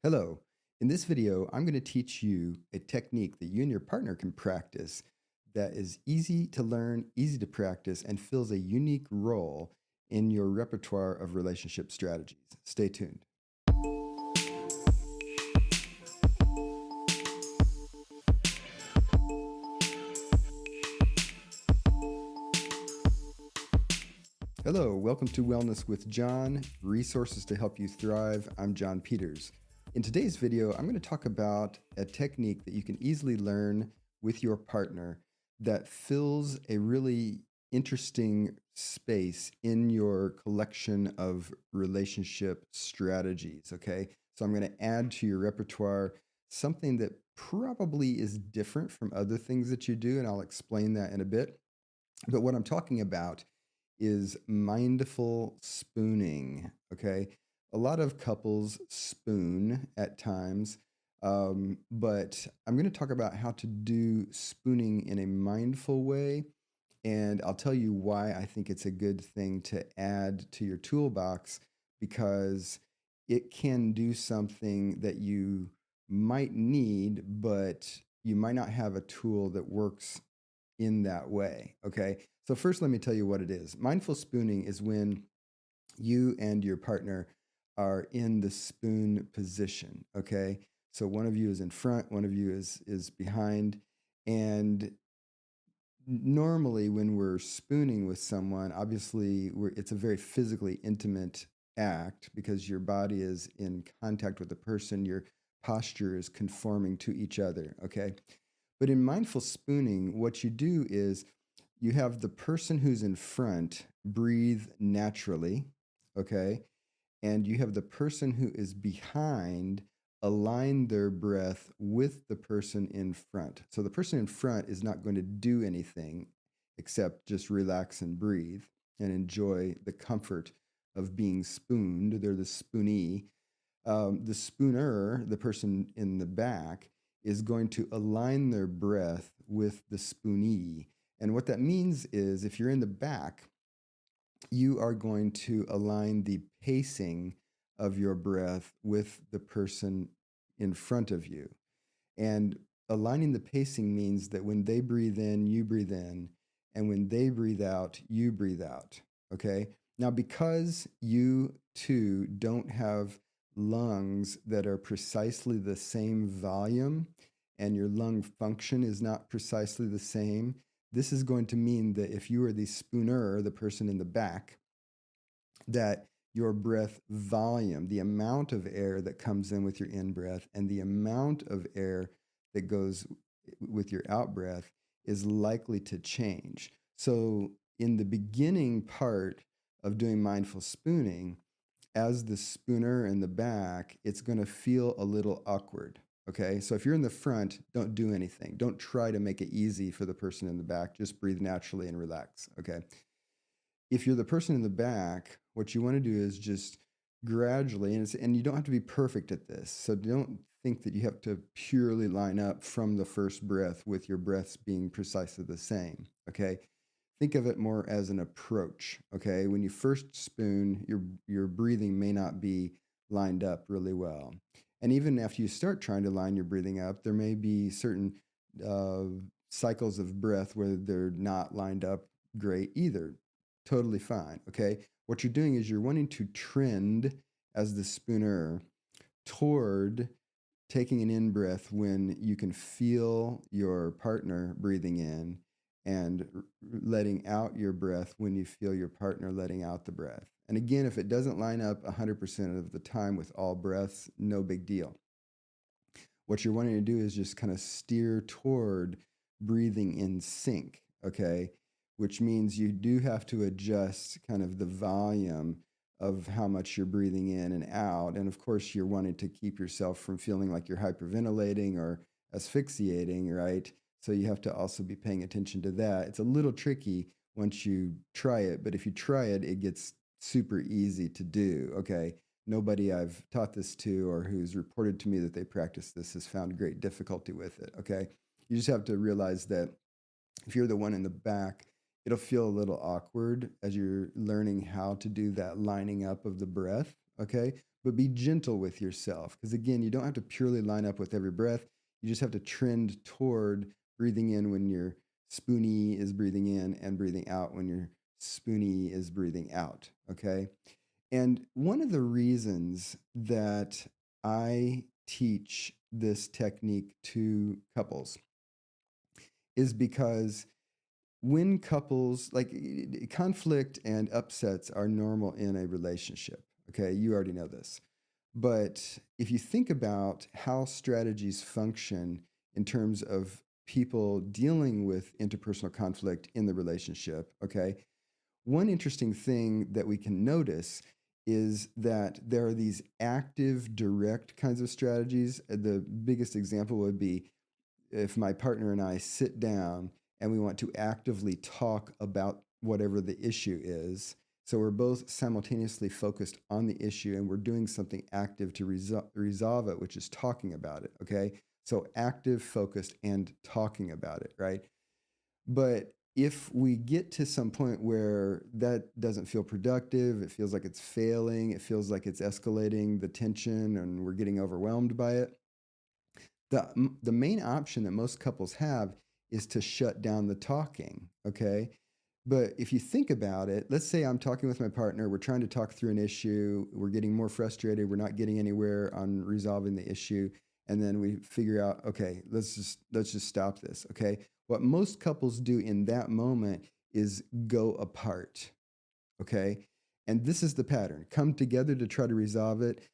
Hello. In this video, I'm going to teach you a technique that you and your partner can practice that is easy to learn, easy to practice, and fills a unique role in your repertoire of relationship strategies. Stay tuned. Hello, welcome to Wellness with John, resources to help you thrive. I'm John Peters. In today's video, I'm going to talk about a technique that you can easily learn with your partner that fills a really interesting space in your collection of relationship strategies. Okay. So I'm going to add to your repertoire something that probably is different from other things that you do, and I'll explain that in a bit. But what I'm talking about is mindful spooning. Okay. A lot of couples spoon at times, but I'm going to talk about how to do spooning in a mindful way. And I'll tell you why I think it's a good thing to add to your toolbox because it can do something that you might need, but you might not have a tool that works in that way. Okay. So, first, let me tell you what it is. Mindful spooning is when you and your partner are in the spoon position. Okay. So, one of you is in front, one of you is behind. And normally, when we're spooning with someone, obviously, it's a very physically intimate act because your body is in contact with the person, your posture is conforming to each other. Okay. But in mindful spooning, what you do is you have the person who's in front breathe naturally, okay? And you have the person who is behind align their breath with the person in front. So the person in front is not going to do anything except just relax and breathe and enjoy the comfort of being spooned. They're the spoonee. The spooner, the person in the back, is going to align their breath with the spoonee. And what that means is if you're in the back, you are going to align the pacing of your breath with the person in front of you. And aligning the pacing means that when they breathe in, you breathe in. And when they breathe out, you breathe out. Okay. Now, because you two don't have lungs that are precisely the same volume and your lung function is not precisely the same, this is going to mean that if you are the spooner, the person in the back, that your breath volume, the amount of air that comes in with your in breath and the amount of air that goes with your out breath is likely to change. So, in the beginning part of doing mindful spooning, as the spooner in the back, it's going to feel a little awkward. Okay. So if you're in the front, don't do anything. Don't try to make it easy for the person in the back. Just breathe naturally and relax. Okay. If you're the person in the back, what you want to do is just gradually, and you don't have to be perfect at this. So don't think that you have to purely line up from the first breath with your breaths being precisely the same. Okay. Think of it more as an approach. Okay. When you first spoon, your breathing may not be lined up really well. And even after you start trying to line your breathing up, there may be certain uh, cycles of breath where they're not lined up great either. Totally fine. Okay. What you're doing is you're wanting to trend as the spooner toward taking an in breath when you can feel your partner breathing in and letting out your breath when you feel your partner letting out the breath. And again, if it doesn't line up 100% of the time with all breaths, no big deal. What you're wanting to do is just kind of steer toward breathing in sync, okay? Which means you do have to adjust kind of the volume of how much you're breathing in and out. And of course, you're wanting to keep yourself from feeling like you're hyperventilating or asphyxiating, right? So you have to also be paying attention to that. It's a little tricky once you try it, but if you try it, it gets super easy to do, okay? Nobody I've taught this to or who's reported to me that they practice this has found great difficulty with it, okay? You just have to realize that if you're the one in the back, it'll feel a little awkward as you're learning how to do that lining up of the breath, okay? but be gentle with yourself. Because again, you don't have to purely line up with every breath. You just have to trend toward breathing in when your spoonie is breathing in and breathing out when your spoonie is breathing out. Okay. And one of the reasons that I teach this technique to couples is because when couples like conflict and upsets are normal in a relationship. Okay, you already know this. But if you think about how strategies function in terms of people dealing with interpersonal conflict in the relationship, okay, one interesting thing that we can notice is that there are these active, direct kinds of strategies. The biggest example would be if my partner and I sit down and we want to actively talk about whatever the issue is. So we're both simultaneously focused on the issue and we're doing something active to resolve it, which is talking about it. Okay. So active, focused, and talking about it, right? But if we get to some point where that doesn't feel productive, it feels like it's failing, it feels like it's escalating the tension and we're getting overwhelmed by it, the main option that most couples have is to shut down the talking, okay? But if you think about it, let's say I'm talking with my partner, we're trying to talk through an issue, we're getting more frustrated, we're not getting anywhere on resolving the issue, and then we figure out, okay, let's just stop this, okay? What most couples do in that moment is go apart, okay? And this is the pattern. Come together to try to resolve it,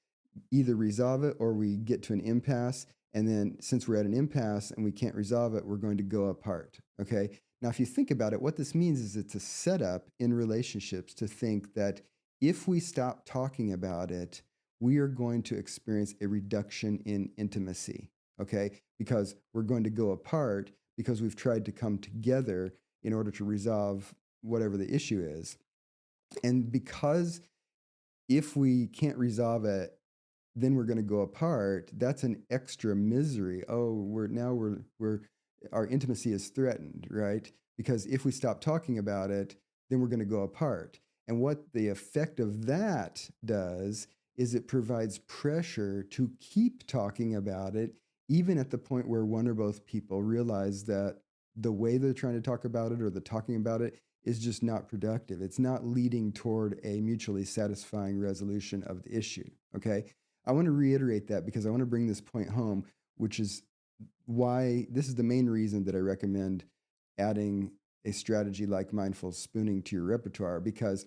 either resolve it or we get to an impasse. And then since we're at an impasse and we can't resolve it, we're going to go apart. Okay. Now, if you think about it, what this means is it's a setup in relationships to think that if we stop talking about it, we are going to experience a reduction in intimacy. Okay. Because we're going to go apart because we've tried to come together in order to resolve whatever the issue is. And because if we can't resolve it, then we're going to go apart. That's an extra misery. Oh, we're our intimacy is threatened, right? Because if we stop talking about it, then we're going to go apart. And what the effect of that does is it provides pressure to keep talking about it, even at the point where one or both people realize that the way they're trying to talk about it or the talking about it is just not productive. It's not leading toward a mutually satisfying resolution of the issue. Okay. I want to reiterate that because I want to bring this point home, which is why this is the main reason that I recommend adding a strategy like mindful spooning to your repertoire. Because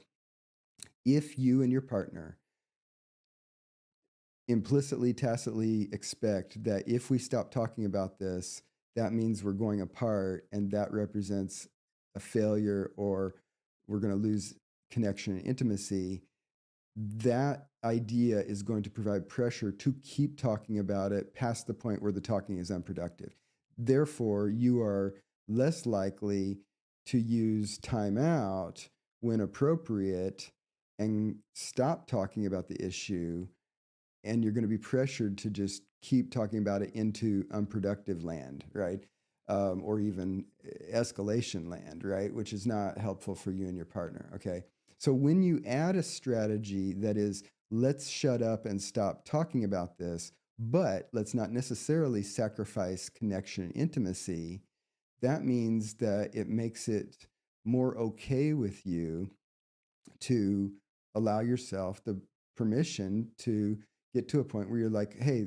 if you and your partner implicitly, tacitly expect that if we stop talking about this, that means we're going apart and that represents a failure or we're going to lose connection and intimacy, that idea is going to provide pressure to keep talking about it past the point where the talking is unproductive. Therefore, you are less likely to use timeout when appropriate and stop talking about the issue. And you're going to be pressured to just keep talking about it into unproductive land, right? Or even escalation land, right? Which is not helpful for you and your partner, okay? So when you add a strategy that is, let's shut up and stop talking about this, but let's not necessarily sacrifice connection and intimacy, that means that it makes it more okay with you to allow yourself the permission to get to a point where you're like, hey,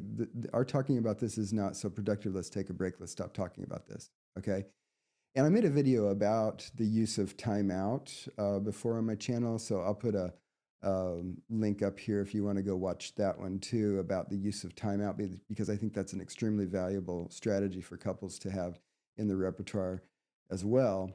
our talking about this is not so productive. Let's take a break. Let's stop talking about this. Okay. And I made a video about the use of timeout before on my channel. So I'll put a link up here if you want to go watch that one too, about the use of timeout, because I think that's an extremely valuable strategy for couples to have in the repertoire as well.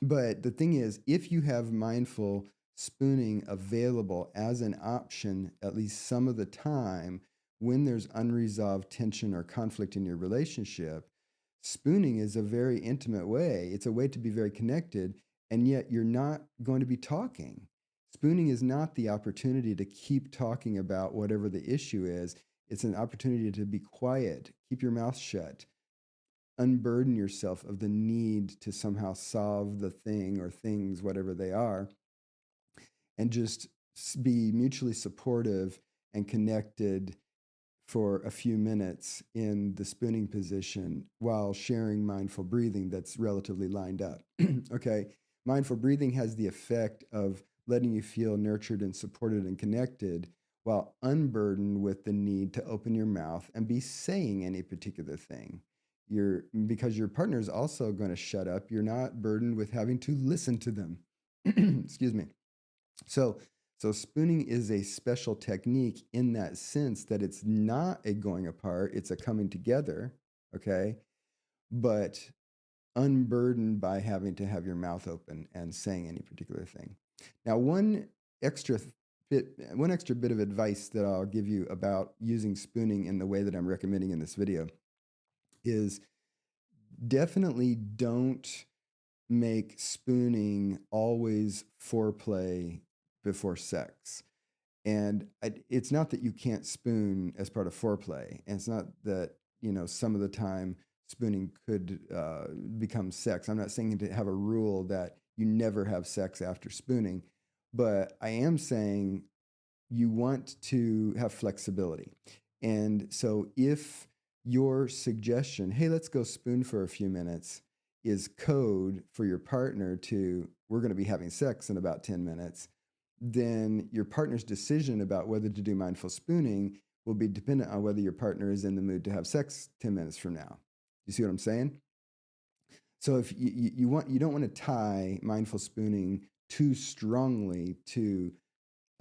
But the thing is, if you have mindful spooning available as an option, at least some of the time, when there's unresolved tension or conflict in your relationship, spooning is a very intimate way. It's a way to be very connected, and yet you're not going to be talking. Spooning is not the opportunity to keep talking about whatever the issue is. It's an opportunity to be quiet, keep your mouth shut, unburden yourself of the need to somehow solve the thing or things, whatever they are, and just be mutually supportive and connected for a few minutes in the spooning position while sharing mindful breathing that's relatively lined up. Okay. Mindful breathing has the effect of letting you feel nurtured and supported and connected while unburdened with the need to open your mouth and be saying any particular thing. Because your partner is also going to shut up, you're not burdened with having to listen to them. Excuse me. So, so spooning is a special technique in that sense that it's not a going apart, it's a coming together, okay? But unburdened by having to have your mouth open and saying any particular thing. Now, extra one extra bit of advice that I'll give you about using spooning in the way that I'm recommending in this video is definitely don't make spooning always foreplay before sex. And it's not that you can't spoon as part of foreplay. And it's not that, some of the time spooning could become sex. I'm not saying to have a rule that you never have sex after spooning, but I am saying you want to have flexibility. And so if your suggestion, hey, let's go spoon for a few minutes, is code for your partner to, we're going to be having sex in about 10 minutes, then your partner's decision about whether to do mindful spooning will be dependent on whether your partner is in the mood to have sex 10 minutes from now. You see what I'm saying? So if you don't want to tie mindful spooning too strongly to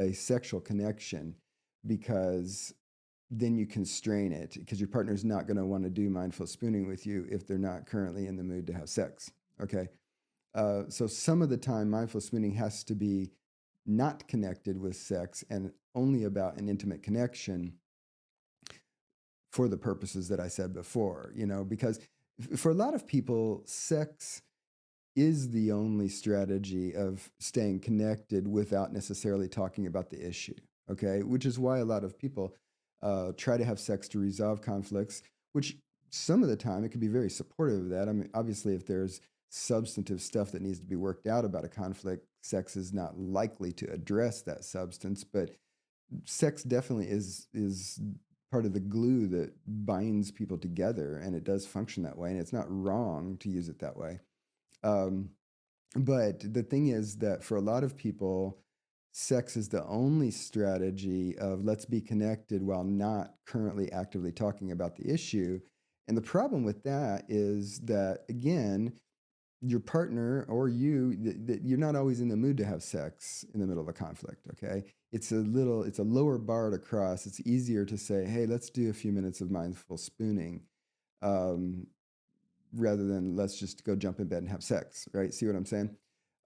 a sexual connection, because then you constrain it, because your partner's not going to want to do mindful spooning with you if they're not currently in the mood to have sex. Okay. So some of the time, mindful spooning has to be not connected with sex and only about an intimate connection for the purposes that I said before, because for a lot of people, sex is the only strategy of staying connected without necessarily talking about the issue. Okay. Which is why a lot of people try to have sex to resolve conflicts, which some of the time it can be very supportive of that. I mean, obviously, if there's substantive stuff that needs to be worked out about a conflict, sex is not likely to address that substance, but sex definitely is part of the glue that binds people together, and it does function that way, and it's not wrong to use it that way. But the thing is that for a lot of people, sex is the only strategy of let's be connected while not currently actively talking about the issue. And the problem with that is that, again, your partner or you're not always in the mood to have sex in the middle of a conflict. Okay. It's a lower bar to cross. It's easier to say, hey, let's do a few minutes of mindful spooning. Rather than let's just go jump in bed and have sex, right? See what I'm saying?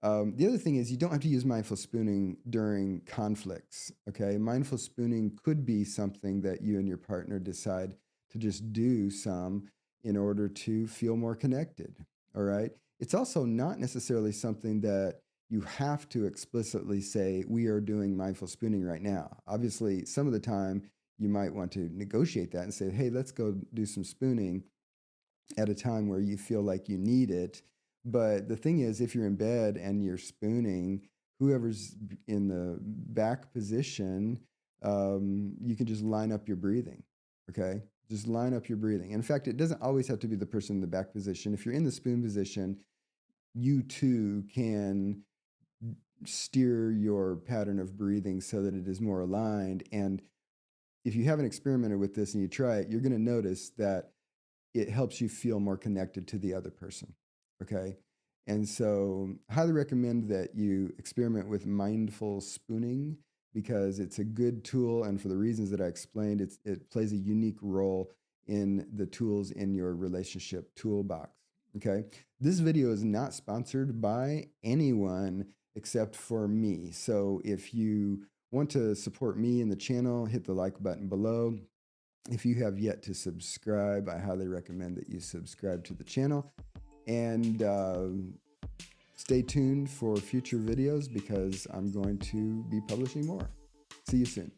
The other thing is you don't have to use mindful spooning during conflicts, okay? Mindful spooning could be something that you and your partner decide to just do some in order to feel more connected, all right? It's also not necessarily something that you have to explicitly say, we are doing mindful spooning right now. Obviously, some of the time you might want to negotiate that and say, hey, let's go do some spooning at a time where you feel like you need it. But the thing is, if you're in bed and you're spooning, whoever's in the back position, you can just line up your breathing. Okay. Just line up your breathing. In fact, it doesn't always have to be the person in the back position. If you're in the spoon position, you too can steer your pattern of breathing so that it is more aligned. And if you haven't experimented with this and you try it, you're going to notice that it helps you feel more connected to the other person. Okay. And so I highly recommend that you experiment with mindful spooning because it's a good tool. And for the reasons that I explained, it plays a unique role in the tools in your relationship toolbox. Okay. This video is not sponsored by anyone except for me. So if you want to support me in the channel, hit the like button below. If you have yet to subscribe, I highly recommend that you subscribe to the channel and stay tuned for future videos because I'm going to be publishing more. See you soon.